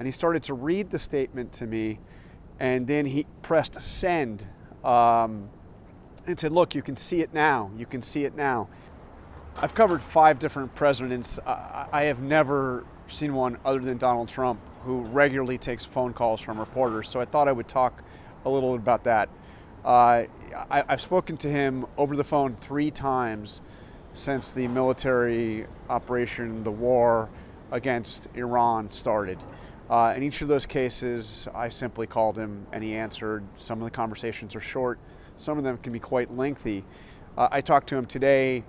and he started to read the statement to me, and then he pressed send and said, "Look, you can see it now. You can see it now." I've covered 5 different presidents. I have never seen one other than Donald Trump who regularly takes phone calls from reporters, so I thought I would talk a little bit about that. I've spoken to him over the phone 3 times since the military operation, the war against Iran started. In each of those cases, I simply called him and he answered. Some of the conversations are short, some of them can be quite lengthy. I talked to him today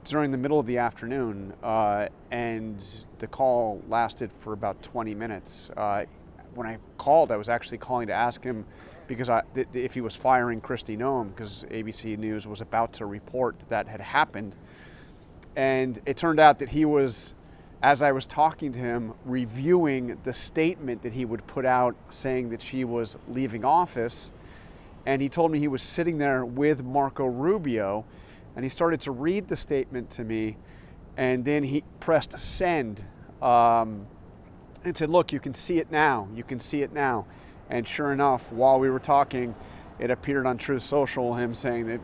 during the middle of the afternoon, and the call lasted for about 20 minutes. When I called, I was actually calling to ask him because if he was firing Christy Gnome, because ABC News was about to report that had happened. And it turned out that he was, as I was talking to him, reviewing the statement that he would put out saying that she was leaving office. And he told me he was sitting there with Marco Rubio, and he started to read the statement to me, and then he pressed send and said, "Look, you can see it now. You can see it now." And sure enough, while we were talking, it appeared on Truth Social, him saying that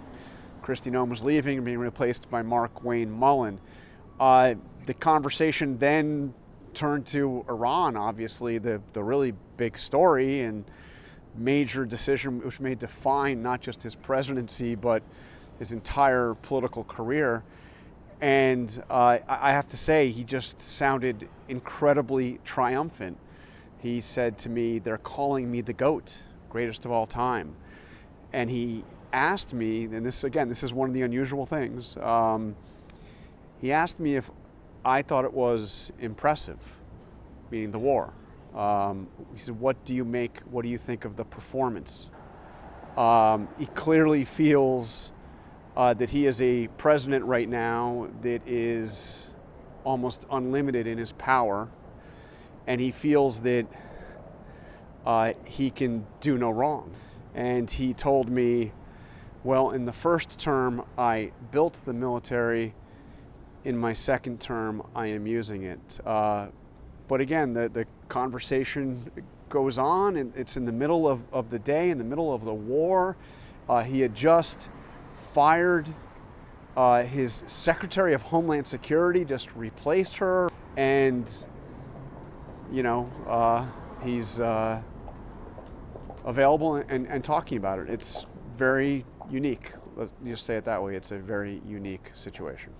Christy Gnome was leaving and being replaced by Mark Wayne Mullen. The conversation then turned to Iran, obviously, the really big story and major decision which may define not just his presidency, but his entire political career. And I have to say, he just sounded incredibly triumphant. He said to me, "They're calling me the GOAT, greatest of all time." And he asked me, and this is one of the unusual things, he asked me if I thought it was impressive, meaning the war. He said, what do you think of the performance? He clearly feels that he is a president right now that is almost unlimited in his power, and he feels that he can do no wrong. And he told me, well, in the first term, I built the military. In my second term, I am using it. But again, the conversation goes on, and it's in the middle of the day, in the middle of the war. He had just fired his Secretary of Homeland Security, just replaced her, and he's available and talking about it. It's very unique. Let's just say it that way. It's a very unique situation.